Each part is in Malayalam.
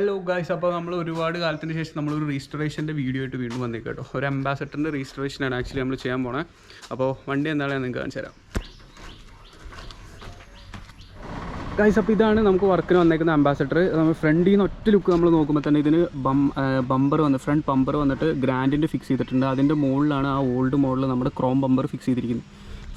ഹലോ ഗായ്സ്, അപ്പോൾ നമ്മൾ ഒരുപാട് കാലത്തിന് ശേഷം നമ്മളൊരു റീസ്റ്റോറേഷൻ്റെ വീഡിയോ ആയിട്ട് വീണ്ടും വന്നേക്കാം കേട്ടോ. ഒരു അംബാസഡറിൻ്റെ റീസ്റ്റോറേഷനാണ് ആക്ച്വലി നമ്മൾ ചെയ്യാൻ പോണത്. അപ്പോൾ വണ്ടി എന്താണെന്ന് ഞാൻ നിങ്ങൾക്ക് കാണിച്ചു തരാം. ഗായ്സ്, അപ്പോൾ ഇതാണ് നമുക്ക് വർക്കിന് വന്നേക്കുന്ന അംബാസഡർ. നമ്മൾ ഫ്രണ്ടിൽ നിന്ന് ഒറ്റ ലുക്ക് നമ്മൾ നോക്കുമ്പോൾ തന്നെ ഇതിന് ബമ്പർ ഫ്രണ്ട് ബമ്പർ വന്നിട്ട് ഗ്രാൻഡിൻ്റെ ഫിക്സ് ചെയ്തിട്ടുണ്ട്. അതിൻ്റെ മുകളിലാണ് ആ ഓൾഡ് മോഡൽ നമ്മുടെ ക്രോം ബമ്പർ ഫിക്സ് ചെയ്തിരിക്കുന്നത്.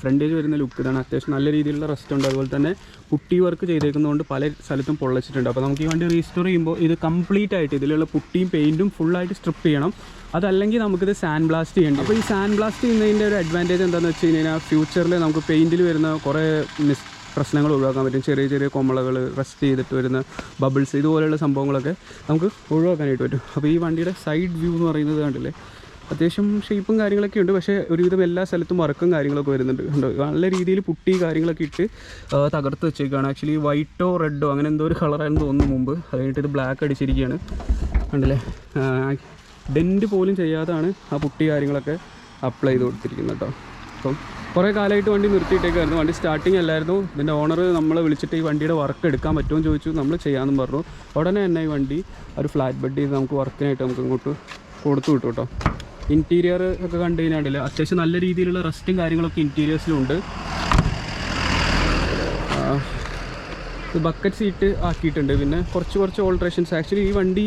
ഫ്രണ്ടേജ് വരുന്ന ലുക്ക് ഇതാണ്. അത്യാവശ്യം നല്ല രീതിയിലുള്ള റെസ്റ്റ് ഉണ്ട്. അതുപോലെ തന്നെ പുട്ടി വർക്ക് ചെയ്തേക്കുന്നതുകൊണ്ട് പല സ്ഥലത്തും പൊള്ളച്ചിട്ടുണ്ട്. അപ്പോൾ നമുക്ക് ഈ വണ്ടി റീസ്റ്റോർ ചെയ്യുമ്പോൾ ഇത് കംപ്ലീറ്റ് ആയിട്ട് ഇതിലുള്ള പുട്ടിയും പെയിൻറ്റും ഫുള്ളായിട്ട് സ്ട്രിപ്പ് ചെയ്യണം. അതല്ലെങ്കിൽ നമുക്കിത് സാൻഡ് ബ്ലാസ്റ്റ് ചെയ്യേണ്ടി. അപ്പോൾ ഈ സാൻഡ് ബ്ലാസ്റ്റ് ചെയ്യുന്നതിൻ്റെ ഒരു അഡ്വാൻറ്റേജ് എന്താണെന്ന് വെച്ച് കഴിഞ്ഞാൽ ഫ്യൂച്ചറിൽ നമുക്ക് പെയിൻറ്റിൽ വരുന്ന കുറേ പ്രശ്നങ്ങൾ ഒഴിവാക്കാൻ പറ്റും. ചെറിയ ചെറിയ കൊമളകൾ, റെസ്റ്റ് ചെയ്തിട്ട് വരുന്ന ബബിൾസ്, ഇതുപോലെയുള്ള സംഭവങ്ങളൊക്കെ നമുക്ക് ഒഴിവാക്കാനായിട്ട് പറ്റും. അപ്പോൾ ഈ വണ്ടിയുടെ സൈഡ് വ്യൂ എന്ന് പറയുന്നത് കണ്ടില്ലേ, അത്യാവശ്യം ഷേപ്പും കാര്യങ്ങളൊക്കെ ഉണ്ട്. പക്ഷേ ഒരുവിധം എല്ലാ സ്ഥലത്തും വർക്കും കാര്യങ്ങളൊക്കെ വരുന്നുണ്ട്. നല്ല രീതിയിൽ പുട്ടി കാര്യങ്ങളൊക്കെ ഇട്ട് തകർത്ത് വെച്ചേക്കാണ്. ആക്ച്വലി വൈറ്റോ റെഡോ അങ്ങനെ എന്തോ ഒരു കളറായിരുന്നു തോന്നുന്നു മുമ്പ്. അത് കഴിഞ്ഞിട്ട് ഇത് ബ്ലാക്ക് അടിച്ചിരിക്കുകയാണ്. കണ്ടില്ലേ, ഡെൻറ്റ് പോലും ചെയ്യാതാണ് ആ പുട്ടി കാര്യങ്ങളൊക്കെ അപ്ലൈ ചെയ്ത് കൊടുത്തിരിക്കുന്നത് കേട്ടോ. അപ്പം കുറേ കാലമായിട്ട് വണ്ടി നിർത്തിയിട്ടേക്കായിരുന്നു. വണ്ടി സ്റ്റാർട്ടിങ് അല്ലായിരുന്നു. ഇതിൻ്റെ ഓണർ നമ്മളെ വിളിച്ചിട്ട് ഈ വണ്ടിയുടെ വർക്ക് എടുക്കാൻ പറ്റുമെന്ന് ചോദിച്ചു. നമ്മൾ ചെയ്യാമെന്നും പറഞ്ഞു. ഉടനെ തന്നെ ഈ വണ്ടി ഒരു ഫ്ലാറ്റ് ബെഡ് ചെയ്ത് നമുക്ക് വർക്കിനായിട്ട് നമുക്ക് ഇങ്ങോട്ട് കൊടുത്തു വിട്ടു കേട്ടോ. ഇൻറ്റീരിയർ ഒക്കെ കണ്ടു കഴിഞ്ഞാൽ അത്യാവശ്യം നല്ല രീതിയിലുള്ള റെസ്റ്റും കാര്യങ്ങളൊക്കെ ഇൻറ്റീരിയേഴ്സിലുണ്ട്. ബക്കറ്റ് സീറ്റ് ആക്കിയിട്ടുണ്ട്. പിന്നെ കുറച്ച് ഓൾട്രേഷൻസ്. ആക്ച്വലി ഈ വണ്ടി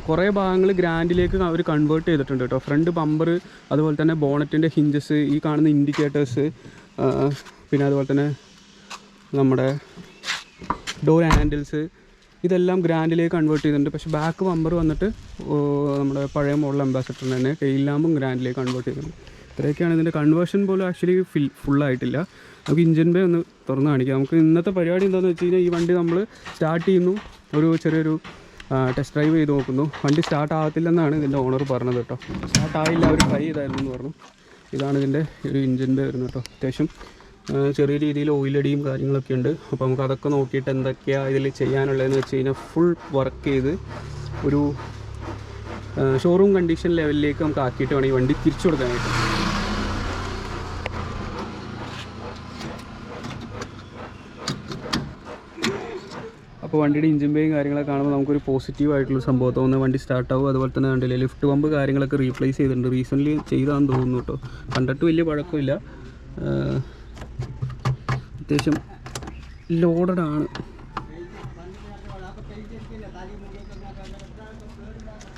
കുറേ ഭാഗങ്ങൾ ഗ്രാൻഡിലേക്ക് അവർ കൺവേർട്ട് ചെയ്തിട്ടുണ്ട് കേട്ടോ. ഫ്രണ്ട് ബമ്പർ, അതുപോലെ തന്നെ ബോണറ്റിൻ്റെ ഹിഞ്ചസ്, ഈ കാണുന്ന ഇൻഡിക്കേറ്റേഴ്സ്, പിന്നെ അതുപോലെ തന്നെ നമ്മുടെ ഡോർ ഹാൻഡിൽസ്, ഇതെല്ലാം ഗ്രാൻഡിലേക്ക് കൺവേർട്ട് ചെയ്തിട്ടുണ്ട്. പക്ഷേ ബാക്ക് ബമ്പർ വന്നിട്ട് നമ്മുടെ പഴയ മോഡൽ അംബാസഡറിന് തന്നെ ടെയിൽ ലാമ്പും ഗ്രാൻഡിലേക്ക് കൺവേർട്ട് ചെയ്തിട്ടുണ്ട്. ഇത്രയൊക്കെയാണ്. ഇതിൻ്റെ കൺവേർഷൻ പോലും ആക്ച്വലി ഫുള്ളായിട്ടില്ല. നമുക്ക് ഇഞ്ചിൻ ബേ ഒന്ന് തുറന്ന് കാണിക്കാം. നമുക്ക് ഇന്നത്തെ പരിപാടി എന്താണെന്ന് വെച്ച് കഴിഞ്ഞാൽ ഈ വണ്ടി നമ്മൾ സ്റ്റാർട്ട് ചെയ്യുന്നു, ഒരു ചെറിയൊരു ടെസ്റ്റ് ഡ്രൈവ് ചെയ്ത് നോക്കുന്നു. വണ്ടി സ്റ്റാർട്ട് ആകത്തില്ലെന്നാണ് ഇതിൻ്റെ ഓണർ പറഞ്ഞത് കേട്ടോ. സ്റ്റാർട്ട് ആയില്ല, അവർ ട്രൈ ചെയ്തായിരുന്നു എന്ന് പറഞ്ഞു. ഇതാണ് ഇതിൻ്റെ ഒരു ഇഞ്ചിൻ ബേ വരുന്നത് കേട്ടോ. അത്യാവശ്യം ചെറിയ രീതിയിൽ ഓയിലടിയും കാര്യങ്ങളൊക്കെ ഉണ്ട്. അപ്പോൾ നമുക്ക് അതൊക്കെ നോക്കിയിട്ട് എന്തൊക്കെയാണ് ഇതിൽ ചെയ്യാനുള്ളതെന്ന് വെച്ച് കഴിഞ്ഞാൽ ഫുൾ വർക്ക് ചെയ്ത് ഒരു ഷോറൂം കണ്ടീഷൻ ലെവലിലേക്ക് നമുക്ക് ആക്കിയിട്ട് വേണം ഈ വണ്ടി തിരിച്ചു കൊടുക്കാനായിട്ട്. അപ്പോൾ വണ്ടിയുടെ ഇഞ്ചിൻ ബേയും കാര്യങ്ങളൊക്കെ കാണുമ്പോൾ നമുക്കൊരു പോസിറ്റീവായിട്ടുള്ളൊരു സംഭവം തോന്നുന്നത്. വണ്ടി സ്റ്റാർട്ടാവും. അതുപോലെ തന്നെ കണ്ടില്ലേ, ലിഫ്റ്റ് പമ്പ് കാര്യങ്ങളൊക്കെ റീപ്ലേസ് ചെയ്തിട്ടുണ്ട്. റീസെൻ്റ്ലി ചെയ്താന്ന് തോന്നുന്നു കേട്ടോ. കണ്ടിട്ട് വലിയ പഴക്കമില്ല. അത്യാവശ്യം ലോഡഡാണ്.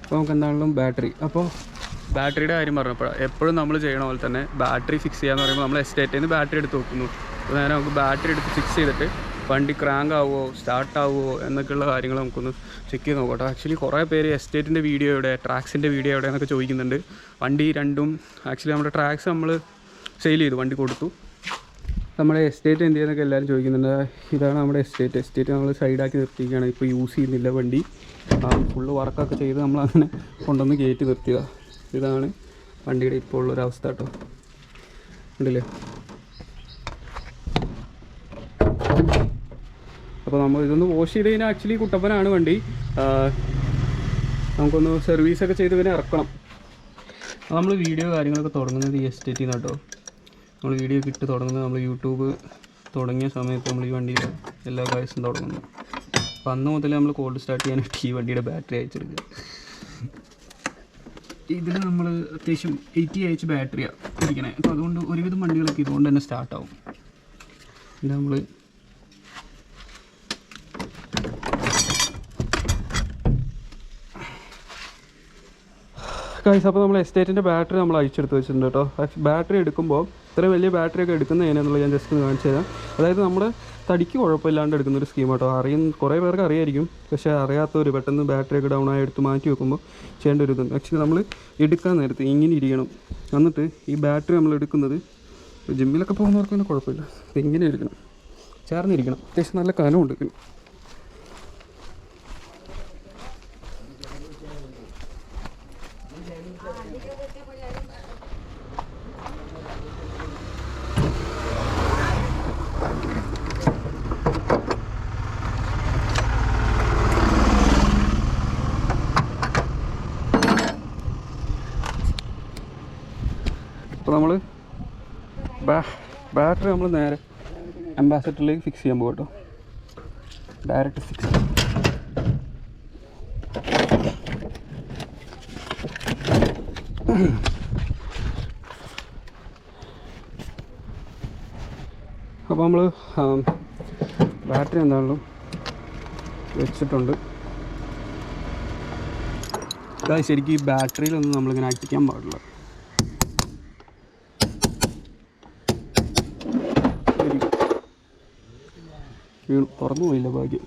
അപ്പോൾ നമുക്ക് എന്താണെങ്കിലും ബാറ്ററി. അപ്പോൾ ബാറ്ററിയുടെ കാര്യം പറഞ്ഞപ്പോഴാണ് എപ്പോഴും നമ്മൾ ചെയ്യണ പോലെ തന്നെ ബാറ്ററി ഫിക്സ് ചെയ്യാന്ന് പറയുമ്പോൾ നമ്മൾ എസ്റ്റേറ്റിൽ നിന്ന് ബാറ്ററി എടുത്ത് നോക്കുന്നു. അപ്പോൾ നേരെ നമുക്ക് ബാറ്ററി എടുത്ത് ഫിക്സ് ചെയ്തിട്ട് വണ്ടി ക്രാങ്ക് ആവുമോ സ്റ്റാർട്ട് ആവുമോ എന്നൊക്കെയുള്ള കാര്യങ്ങൾ നമുക്കൊന്ന് ചെക്ക് ചെയ്ത് നോക്കട്ടെ. ആക്ച്വലി കുറേ പേര് എസ്റ്റേറ്റിൻ്റെ വീഡിയോ എവിടെ, ട്രാക്സിൻ്റെ വീഡിയോ എവിടെ എന്നൊക്കെ ചോദിക്കുന്നുണ്ട്. വണ്ടി രണ്ടും ആക്ച്വലി നമ്മുടെ ട്രാക്സ് നമ്മൾ സെയിൽ ചെയ്തു, വണ്ടി കൊടുത്തു. നമ്മുടെ എസ്റ്റേറ്റ് എന്ത് ചെയ്യുന്നൊക്കെ എല്ലാവരും ചോദിക്കുന്നുണ്ട്. ഇതാണ് നമ്മുടെ എസ്റ്റേറ്റ് നമ്മൾ സൈഡാക്കി നിർത്തിയിരിക്കുകയാണ്. ഇപ്പോൾ യൂസ് ചെയ്യുന്നില്ല വണ്ടി. ഫുള്ള് വർക്കൊക്കെ ചെയ്ത് നമ്മളങ്ങനെ കൊണ്ടുവന്ന് കയറ്റി നിർത്തിയതാണ്. ഇതാണ് വണ്ടിയുടെ ഇപ്പോൾ ഉള്ളൊരവസ്ഥ കേട്ടോ. ഉണ്ടല്ലേ. അപ്പോൾ നമ്മൾ ഇതൊന്ന് വാഷ് ചെയ്ത് കഴിഞ്ഞാൽ ആക്ച്വലി കുട്ടപ്പനാണ് വണ്ടി. നമുക്കൊന്ന് സർവീസൊക്കെ ചെയ്ത് പിന്നെ ഇറക്കണം. നമ്മൾ വീഡിയോ കാര്യങ്ങളൊക്കെ തുടങ്ങുന്നത് ഈ എസ്റ്റേറ്റിൽ നിന്ന് കേട്ടോ. നമ്മൾ വീഡിയോ ഒക്കെ ഇട്ട് തുടങ്ങുന്നത് നമ്മൾ യൂട്യൂബ് തുടങ്ങിയ സമയത്ത് നമ്മൾ ഈ വണ്ടിയുടെ എല്ലാ കാര്യസും തുടങ്ങുന്നു. അപ്പം അന്ന് മുതൽ നമ്മൾ കോൾഡ് സ്റ്റാർട്ട് ചെയ്യാനായിട്ട് ഈ വണ്ടിയുടെ ബാറ്ററി അയച്ചെടുക്കുക. ഇതിൽ നമ്മൾ അത്യാവശ്യം 80 AH ബാറ്ററിയാണ് ഇരിക്കണേ. അപ്പോൾ അതുകൊണ്ട് ഒരുവിധം വണ്ടികളൊക്കെ ഇതുകൊണ്ട് തന്നെ സ്റ്റാർട്ടാവും. ഇത് നമ്മൾ അപ്പോൾ നമ്മൾ എസ്റ്റേറ്റിൻ്റെ ബാറ്ററി നമ്മൾ അയച്ചെടുത്ത് വെച്ചിട്ടുണ്ട് കേട്ടോ. ബാറ്ററി എടുക്കുമ്പോൾ ഇത്ര വലിയ ബാറ്ററി ഒക്കെ എടുക്കുന്നത് എങ്ങനെയാണെന്നുള്ളത് ഞാൻ ജസ്റ്റ് ഒന്ന് കാണിച്ചു തരാം. അതായത് നമ്മുടെ തടിക്ക് കുഴപ്പമില്ലാണ്ട് എടുക്കുന്നൊരു സ്കീം കേട്ടോ. കുറേ പേർക്ക് അറിയായിരിക്കും. പക്ഷേ അറിയാത്തവർ പെട്ടെന്ന് ബാറ്ററി ഒക്കെ ഡൗൺ ആയി എടുത്ത് മാറ്റി വെക്കുമ്പോൾ ചെയ്യേണ്ട ഒരു ഇതുണ്ട്. ആക്ച്വലി നമ്മൾ എടുക്കാൻ നേരത്ത് ഇങ്ങനെ ഇരിക്കണം. എന്നിട്ട് ഈ ബാറ്ററി നമ്മൾ എടുക്കുന്നത് ജിമ്മിലൊക്കെ പോകുന്നവർക്ക് പിന്നെ കുഴപ്പമില്ല. ഇങ്ങനെ ഇരിക്കണം, ചേർന്നിരിക്കണം. അത്യാവശ്യം നല്ല കനമുണ്ട്. അപ്പോൾ നമ്മൾ ബാറ്ററി നമ്മൾ നേരെ അംബാസഡറിലേക്ക് ഫിക്സ് ചെയ്യാൻ പോകും കേട്ടോ. Direct fix. അപ്പോൾ നമ്മൾ ബാറ്ററി എന്താണെങ്കിലും വെച്ചിട്ടുണ്ട്. ശരിക്കും ഈ ബാറ്ററിയിലൊന്നും നമ്മളിങ്ങനെ അടിക്കാൻ പാടില്ല. തുറന്നു പോയില്ല ഭാഗ്യം.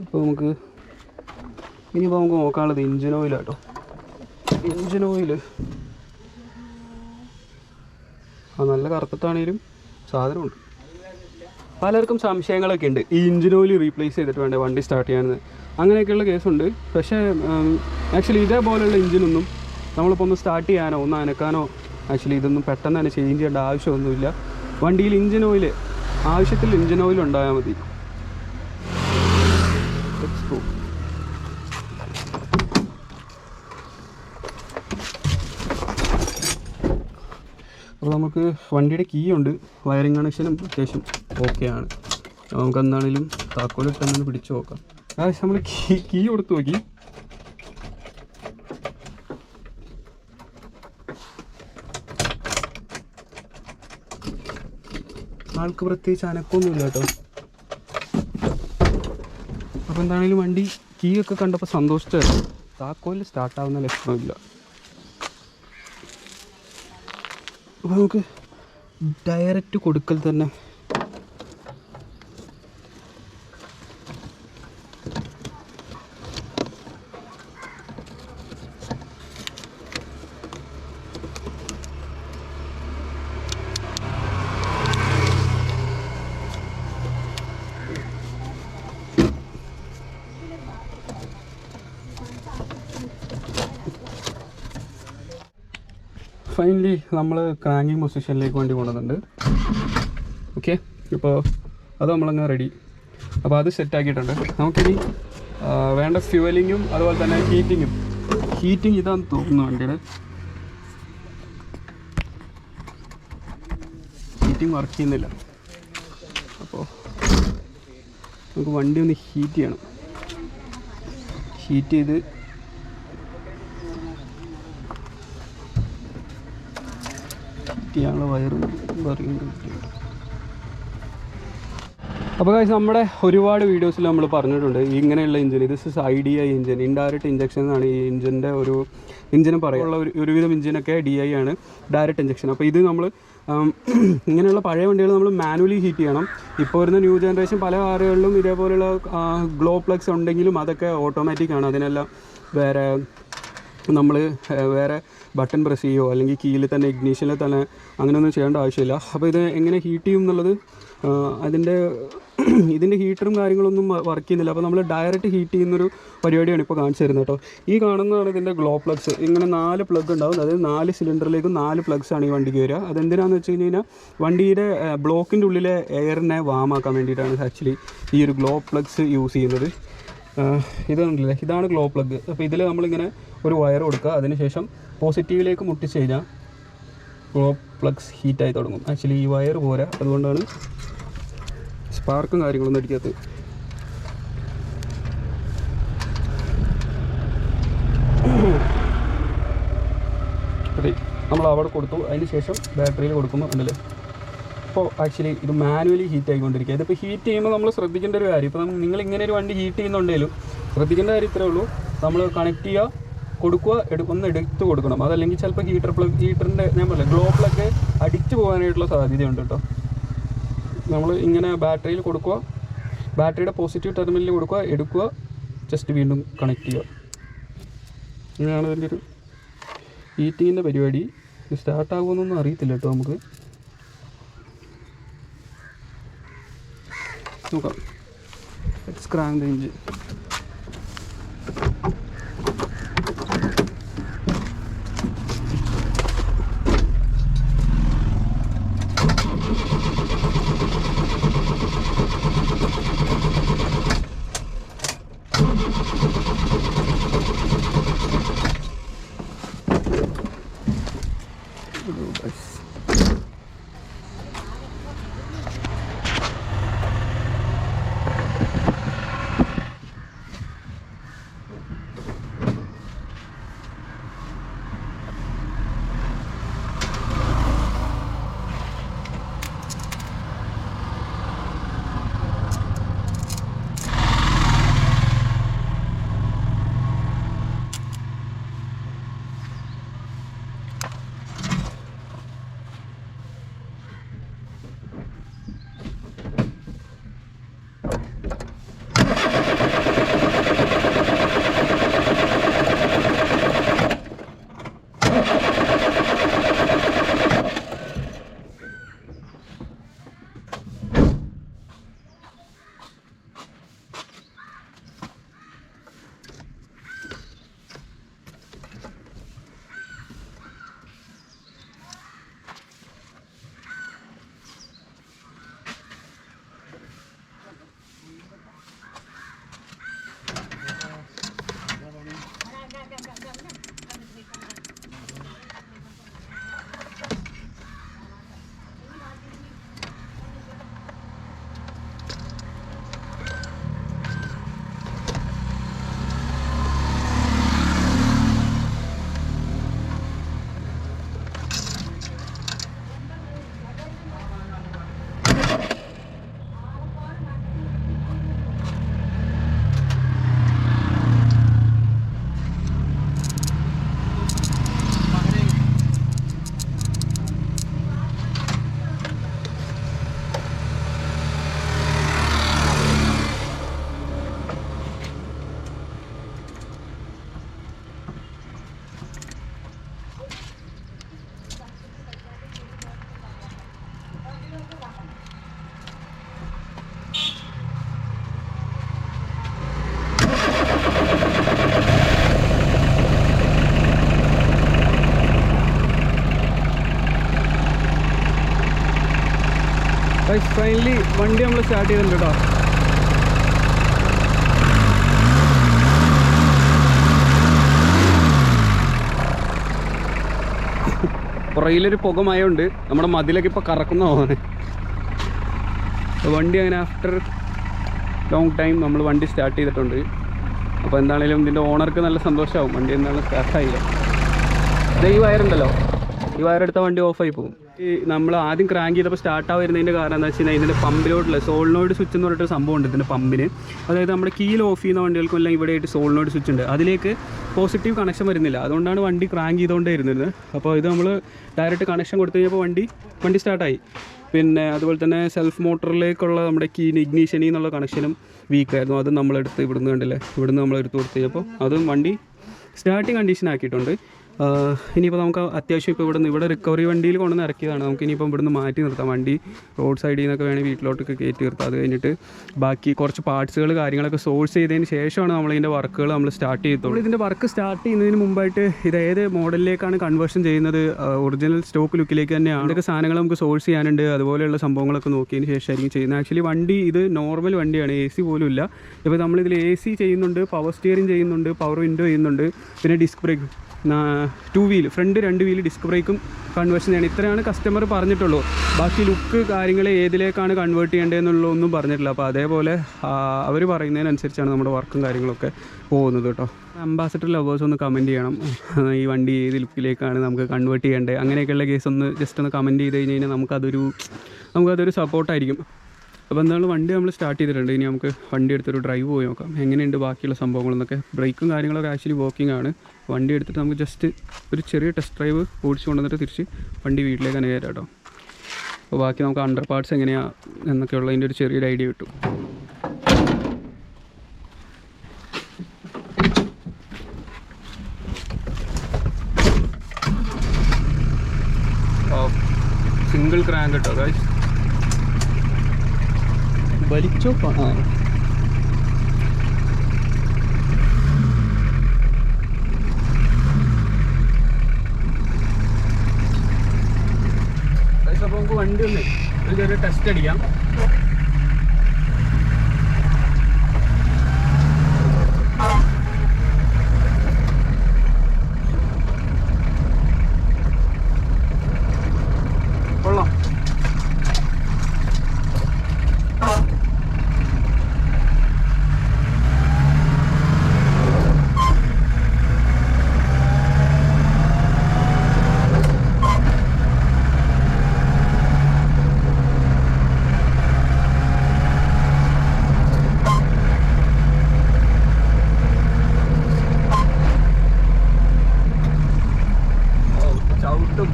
അപ്പോൾ ഇനിയിപ്പോൾ നമുക്ക് നോക്കാനുള്ളത് എഞ്ചിൻ ഓയിലാട്ടോ. എഞ്ചിൻ ഓയിൽ നല്ല കറുത്തിട്ടാണെങ്കിലും സാധനമുണ്ട്. പലർക്കും സംശയങ്ങളൊക്കെ ഉണ്ട്, ഈ എഞ്ചിൻ ഓയിൽ റീപ്ലേസ് ചെയ്തിട്ട് വേണ്ടേ വണ്ടി സ്റ്റാർട്ട് ചെയ്യാനെന്ന്. അങ്ങനെയൊക്കെയുള്ള കേസുണ്ട്. പക്ഷേ ആക്ച്വലി ഇതേപോലെയുള്ള എഞ്ചിനൊന്നും നമ്മളിപ്പോൾ ഒന്ന് സ്റ്റാർട്ട് ചെയ്യാനോ ഒന്ന് അനക്കാനോ ആക്ച്വലി ഇതൊന്നും പെട്ടെന്ന് തന്നെ ചേഞ്ച് ചെയ്യേണ്ട ആവശ്യമൊന്നുമില്ല. വണ്ടിയിൽ എഞ്ചിൻ ഓയിൽ ആവശ്യത്തിൽ എഞ്ചിൻ ഓയിൽ ഉണ്ടായാൽ മതി. അപ്പോൾ നമുക്ക് വണ്ടിയുടെ കീ ഉണ്ട്, വയറിംഗ് കണക്ഷനും അത്യാവശ്യം ഓക്കെയാണ്. നമുക്ക് എന്താണെങ്കിലും താക്കോലിട്ട് തന്നെ പിടിച്ചു നോക്കാം. നമ്മൾ കീ കൊടുത്ത് നോക്കി. ആൾക്ക് പ്രത്യേകിച്ച് അനക്കൊന്നുമില്ല കേട്ടോ. അപ്പോൾ എന്താണെങ്കിലും വണ്ടി കീ ഒക്കെ കണ്ടപ്പോൾ സന്തോഷിച്ചായിരുന്നു. താക്കോലിൽ സ്റ്റാർട്ടാവുന്ന ലക്ഷണമില്ല. അപ്പോൾ നമുക്ക് ഡയറക്റ്റ് കൊടുക്കൽ തന്നെ ഫൈനലി നമ്മൾ ക്രാങ്കിങ് പൊസിഷനിലേക്ക് വണ്ടി കൊണ്ടുവന്നിട്ടുണ്ട്. ഓക്കെ, ഇപ്പോൾ അത് നമ്മളങ്ങ് റെഡി. അപ്പോൾ അത് സെറ്റാക്കിയിട്ടുണ്ട്. നമുക്കിനി വേണ്ട ഫ്യൂവലിങ്ങും അതുപോലെ തന്നെ ഹീറ്റിംഗ് ഇതാന്ന് തോന്നുന്നു. വണ്ടിയുടെ ഹീറ്റിംഗ് വർക്ക് ചെയ്യുന്നില്ല. അപ്പോൾ നമുക്ക് വണ്ടി ഒന്ന് ഹീറ്റ് ചെയ്യണം. ഹീറ്റ് ചെയ്ത് വയറും പറയും. അപ്പോൾ ഗൈസ്, നമ്മുടെ ഒരുപാട് വീഡിയോസിൽ നമ്മൾ പറഞ്ഞിട്ടുണ്ട് ഇങ്ങനെയുള്ള engine, this is IDI engine, indirect injection എന്നാണ് ഈ എഞ്ചിൻ്റെ എഞ്ചിന് പറയാനുള്ള ഒരുവിധം എഞ്ചിനൊക്കെ DI ആണ്, ഡയറക്റ്റ് ഇഞ്ചക്ഷൻ. അപ്പോൾ ഇത് നമ്മൾ ഇങ്ങനെയുള്ള പഴയ വണ്ടികൾ നമ്മൾ മാനുവലി ഹീറ്റ് ചെയ്യണം. ഇപ്പോൾ വരുന്ന ന്യൂ ജനറേഷൻ പല കാറുകളിലും ഇതേപോലെയുള്ള ഗ്ലോ പ്ലഗ്സ് ഉണ്ടെങ്കിലും അതൊക്കെ ഓട്ടോമാറ്റിക്കാണ്. അതിനെല്ലാം വേറെ ബട്ടൺ പ്രസ് ചെയ്യുകയോ അല്ലെങ്കിൽ കീയിൽ തന്നെ ഇഗ്നീഷനിൽ തന്നെ അങ്ങനെയൊന്നും ചെയ്യേണ്ട ആവശ്യമില്ല. അപ്പോൾ ഇത് എങ്ങനെ ഹീറ്റ് ചെയ്യും എന്നുള്ളത് ഇതിൻ്റെ ഹീറ്ററും കാര്യങ്ങളൊന്നും വർക്ക് ചെയ്യുന്നില്ല. അപ്പോൾ നമ്മൾ ഡയറക്റ്റ് ഹീറ്റ് ചെയ്യുന്നൊരു പരിപാടിയാണ് ഇപ്പോൾ കാണിച്ചു തരുന്നത് കേട്ടോ. ഈ കാണുന്നതാണ് ഇതിൻ്റെ ഗ്ലോ പ്ലഗ്സ്. ഇങ്ങനെ 4 പ്ലഗ് ഉണ്ടാവും. അതായത് 4 സിലിണ്ടറിലേക്കും 4 പ്ലഗ്സാണ് ഈ വണ്ടിക്ക് വരിക. അതെന്തിനാണെന്ന് വെച്ച് കഴിഞ്ഞാൽ വണ്ടിയുടെ ബ്ലോക്കിൻ്റെ ഉള്ളിലെ എയറിനെ വാമാക്കാൻ വേണ്ടിയിട്ടാണ് ആക്ച്വലി ഈ ഒരു ഗ്ലോ പ്ലഗ്സ് യൂസ് ചെയ്യുന്നത്. ഇതുണ്ടല്ലേ, ഇതാണ് ഗ്ലോ പ്ലഗ്. അപ്പോൾ ഇതിൽ നമ്മളിങ്ങനെ ഒരു വയർ കൊടുക്കുക. അതിനുശേഷം പോസിറ്റീവിലേക്ക് മുട്ടിച്ച് കഴിഞ്ഞാൽ ഗ്ലോ പ്ലഗ്സ് ഹീറ്റായി തുടങ്ങും. ആക്ച്വലി ഈ വയർ പോരാ, അതുകൊണ്ടാണ് സ്പാർക്കും കാര്യങ്ങളൊന്നും അടിക്കാത്തത്. അതെ, നമ്മൾ അവിടെ കൊടുത്തു. അതിന് ശേഷം ബാറ്ററിയിൽ കൊടുക്കുമ്പോൾ ഉണ്ടല്ലേ, ഇപ്പോൾ ആക്ച്വലി ഇത് മാനുവലി ഹീറ്റ് ആയിക്കൊണ്ടിരിക്കുക. ഇതിപ്പോൾ ഹീറ്റ് ചെയ്യുമ്പോൾ നമ്മൾ ശ്രദ്ധിക്കേണ്ട ഒരു കാര്യം, ഇപ്പോൾ നിങ്ങൾ ഇങ്ങനെ ഒരു വണ്ടി ഹീറ്റ് ചെയ്യുന്നുണ്ടെങ്കിലും ശ്രദ്ധിക്കേണ്ട കാര്യം ഇത്രേ ഉള്ളൂ. നമ്മൾ കണക്ട് ചെയ്യുക, കൊടുക്കുക, ഒന്ന് എടുത്ത് കൊടുക്കണം. അതല്ലെങ്കിൽ ചിലപ്പോൾ ഹീറ്ററിൻ്റെ ഞാൻ പറയാം ഗ്ലോ പ്ലഗ് അടിച്ചു പോകാനായിട്ടുള്ള സാധ്യതയുണ്ട് കേട്ടോ. നമ്മൾ ഇങ്ങനെ ബാറ്ററിയിൽ കൊടുക്കുക, ബാറ്ററിയുടെ പോസിറ്റീവ് ടെർമിനലിൽ കൊടുക്കുക, എടുക്കുക, ജസ്റ്റ് വീണ്ടും കണക്ട് ചെയ്യുക. ഇങ്ങനെയാണ് ഇതിൻ്റെ ഒരു ഹീറ്റിങ്ങിൻ്റെ പരിപാടി. ഇത് സ്റ്റാർട്ടാകുമെന്നൊന്നും അറിയത്തില്ല കേട്ടോ. നമുക്ക് നോക്കാം. Let's crank the engine. Finally വണ്ടി നമ്മൾ സ്റ്റാർട്ട് ചെയ്തിട്ടുണ്ട് കേട്ടോ. പുറയിലൊരു പുകമയമുണ്ട്, നമ്മുടെ മതിലൊക്കെ ഇപ്പോൾ കറക്കുന്ന പോകാൻ. വണ്ടി അങ്ങനെ ആഫ്റ്റർ ലോങ് ടൈം നമ്മൾ വണ്ടി സ്റ്റാർട്ട് ചെയ്തിട്ടുണ്ട്. അപ്പോൾ എന്താണെങ്കിലും ഇതിൻ്റെ ഓണർക്ക് നല്ല സന്തോഷമാവും, വണ്ടി എന്താണ് സ്റ്റാർട്ടായില്ല. ഇത് ഈ വയറുണ്ടല്ലോ, ഈ വയറെടുത്ത വണ്ടി ഓഫായി പോകും. ഈ നമ്മൾ ആദ്യം ക്രാങ്ക് ചെയ്തപ്പോൾ സ്റ്റാർട്ടാ വരുന്നതിൻ്റെ കാരണം എന്താ വെച്ച് കഴിഞ്ഞാൽ ഇതിൻ്റെ പമ്പിലോട്ടുള്ള സോളിനോയിഡ് സ്വിച്ച് എന്ന് പറഞ്ഞിട്ട് സംഭവം ഉണ്ട് ഇതിൻ്റെ പമ്പിന്. അതായത് നമ്മുടെ കീയിൽ ഓഫ് ചെയ്യുന്ന വണ്ടികൾക്കും എല്ലാം ഇവിടെയായിട്ട് സോളിനോയിഡ് സ്വിച്ച് ഉണ്ട്, അതിലേക്ക് പോസിറ്റീവ് കണക്ഷൻ വരുന്നില്ല. അതുകൊണ്ടാണ് വണ്ടി ക്രാങ്ക് ചെയ്തുകൊണ്ടേ ഇരുന്നത്. അപ്പോൾ ഇത് നമ്മൾ ഡയറക്റ്റ് കണക്ഷൻ കൊടുത്തു കഴിഞ്ഞപ്പോൾ വണ്ടി സ്റ്റാർട്ടായി. പിന്നെ അതുപോലെ തന്നെ സെൽഫ് മോട്ടറിലേക്കുള്ള നമ്മുടെ കീന് ഇഗ്നീഷനിൽ നിന്നുള്ള കണക്ഷനും വീക്കായിരുന്നു. അതും നമ്മളെടുത്ത് ഇവിടുന്ന് കണ്ടില്ലേ, ഇവിടുന്ന് നമ്മളെടുത്ത് കൊടുത്തു കഴിഞ്ഞപ്പോൾ അതും വണ്ടി സ്റ്റാർട്ടിങ് കണ്ടീഷൻ ആക്കിയിട്ടുണ്ട്. ഇനിയിപ്പോൾ നമുക്ക് അത്യാവശ്യം ഇപ്പോൾ ഇവിടെ റിക്കവറി വണ്ടിയിൽ കൊണ്ടുവന്ന് ഇറക്കിയതാണ്. നമുക്ക് ഇനിയിപ്പോൾ ഇവിടുന്ന് മാറ്റി നിർത്താം, വണ്ടി റോഡ് സൈഡിൽ നിന്നൊക്കെ വേണമെങ്കിൽ വീട്ടിലോട്ടൊക്കെ കയറ്റി നിർത്താം. അത് കഴിഞ്ഞിട്ട് ബാക്കി കുറച്ച് പാർട്സുകൾ കാര്യങ്ങളൊക്കെ സോഴ്സ് ചെയ്തതിന് ശേഷമാണ് നമ്മളിതിൻ്റെ വർക്കുകൾ നമ്മൾ സ്റ്റാർട്ട് ചെയ്യത്തുള്ളൂ. ഇതിൻ്റെ വർക്ക് സ്റ്റാർട്ട് ചെയ്യുന്നതിന് മുമ്പായിട്ട് ഇത് ഏത് മോഡലിലേക്കാണ് കൺവേർഷൻ ചെയ്യുന്നത്, ഒറിജിനൽ സ്റ്റോക്ക് ലുക്കിലേക്ക് തന്നെയാണ്. അതൊക്കെ സാധനങ്ങൾ നമുക്ക് സോഴ്സ് ചെയ്യാനുണ്ട്, അതുപോലെയുള്ള സംഭവങ്ങളൊക്കെ നോക്കിയതിന് ശേഷമായിരിക്കും ചെയ്യുന്നത്. ആക്ച്വലി വണ്ടി ഇത് നോർമൽ വണ്ടിയാണ്, AC പോലും ഇല്ല. ഇപ്പോൾ നമ്മളിതിൽ AC ചെയ്യുന്നുണ്ട്, പവർ സ്റ്റിയറിംഗ് ചെയ്യുന്നുണ്ട്, പവർ വിൻഡോ ചെയ്യുന്നുണ്ട്, പിന്നെ disc brake 2 wheel front 2 wheel disc ബ്രേക്കും കൺവേർഷൻ ചെയ്യണം. ഇത്രയാണ് കസ്റ്റമർ പറഞ്ഞിട്ടുള്ളൂ. ബാക്കി ലുക്ക് കാര്യങ്ങൾ ഏതിലേക്കാണ് കൺവേർട്ട് ചെയ്യേണ്ടതെന്നുള്ളതൊന്നും പറഞ്ഞിട്ടില്ല. അപ്പോൾ അതേപോലെ അവർ പറയുന്നതിനനുസരിച്ചാണ് നമ്മുടെ വർക്കും കാര്യങ്ങളൊക്കെ പോകുന്നത് കേട്ടോ. അംബാസഡർ ലവേഴ്സ് ഒന്ന് കമൻറ്റ് ചെയ്യണം, ഈ വണ്ടി ഏത് ലുക്കിലേക്കാണ് നമുക്ക് കൺവേർട്ട് ചെയ്യേണ്ടത്, അങ്ങനെയൊക്കെയുള്ള കേസ് ഒന്ന് ജസ്റ്റ് ഒന്ന് കമൻറ്റ് ചെയ്ത് കഴിഞ്ഞ് കഴിഞ്ഞാൽ നമുക്കതൊരു സപ്പോർട്ടായിരിക്കും. അപ്പോൾ എന്തായാലും വണ്ടി നമ്മൾ സ്റ്റാർട്ട് ചെയ്തിട്ടുണ്ട്. ഇനി നമുക്ക് വണ്ടി എടുത്തൊരു ഡ്രൈവ് പോയി നോക്കാം എങ്ങനെയുണ്ട് ബാക്കിയുള്ള സംഭവങ്ങളെന്നൊക്കെ. ബ്രേക്കും കാര്യങ്ങളൊക്കെ ആക്ച്വലി വർക്കിംഗ് ആണ്. വണ്ടി എടുത്തിട്ട് നമുക്ക് ജസ്റ്റ് ഒരു ചെറിയ ടെസ്റ്റ് ഡ്രൈവ് ഓടിച്ച് കൊണ്ടുവന്നിട്ട് തിരിച്ച് വണ്ടി വീട്ടിലേക്ക് തന്നെ കയറ്റാം കേട്ടോ. അപ്പോൾ ബാക്കി നമുക്ക് അണ്ടർ പാർട്സ് എങ്ങനെയാണ് എന്നൊക്കെ ഉള്ളതിൻ്റെ ഒരു ചെറിയൊരു ഐഡിയ കിട്ടും. സിംഗിൾ ക്രാങ്ക് കേട്ടോ ഗൈസ്, വലിച്ചോ. അപ്പോൾ നമുക്ക് വണ്ടി ഒന്ന് ഒരു ചെറിയ ടെസ്റ്റ് അടിക്കാം. കൊള്ളാം.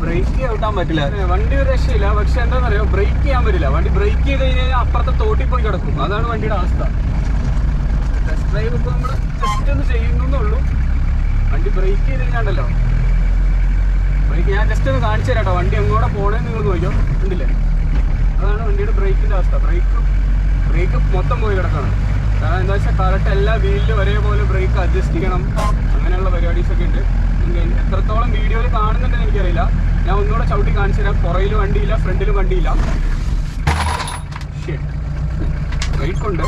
ബ്രേക്ക് ചവിട്ടാൻ പറ്റില്ല, വണ്ടി ഒരു രക്ഷയില്ല. പക്ഷെ എന്താണെന്ന് അറിയാം, ബ്രേക്ക് ചെയ്യാൻ പറ്റില്ല. വണ്ടി ബ്രേക്ക് ചെയ്ത് കഴിഞ്ഞാൽ അപ്പുറത്തെ തോട്ടിൽ പോയി കിടക്കും. അതാണ് വണ്ടിയുടെ അവസ്ഥ. ടെസ്റ്റ് ഡ്രൈവ് ഇപ്പോൾ നമ്മൾ ജസ്റ്റ് ഒന്ന് ചെയ്യുന്നുള്ളൂ. വണ്ടി ബ്രേക്ക് ചെയ്ത് കഴിഞ്ഞാണ്ടല്ലോ, ബ്രേക്ക് ഞാൻ ജസ്റ്റ് ഒന്ന് കാണിച്ചു തരാം കേട്ടോ. വണ്ടി എങ്ങോടെ പോകണമെന്ന് നിങ്ങൾ നോക്കിയോ, ഉണ്ടല്ലേ? അതാണ് വണ്ടിയുടെ ബ്രേക്കിൻ്റെ അവസ്ഥ. ബ്രേക്ക് മൊത്തം പോയി കിടക്കണം. കാരണം എന്താ വെച്ചാൽ കറക്റ്റ് എല്ലാ വീലിലും ഒരേപോലെ ബ്രേക്ക് അഡ്ജസ്റ്റ് ചെയ്യണം. അങ്ങനെയുള്ള പരിപാടീസൊക്കെ ഉണ്ട്. എത്രത്തോളം വീഡിയോയിൽ കാണുന്നുണ്ടെന്ന് എനിക്കറിയില്ല. ഞാൻ ഒന്നുകൂടെ ചവിട്ടി കാണിച്ചു തരാം. പുറയിലും വണ്ടിയില്ല, ഫ്രണ്ടിലും വണ്ടിയില്ല. ബ്രേക്കുണ്ട്.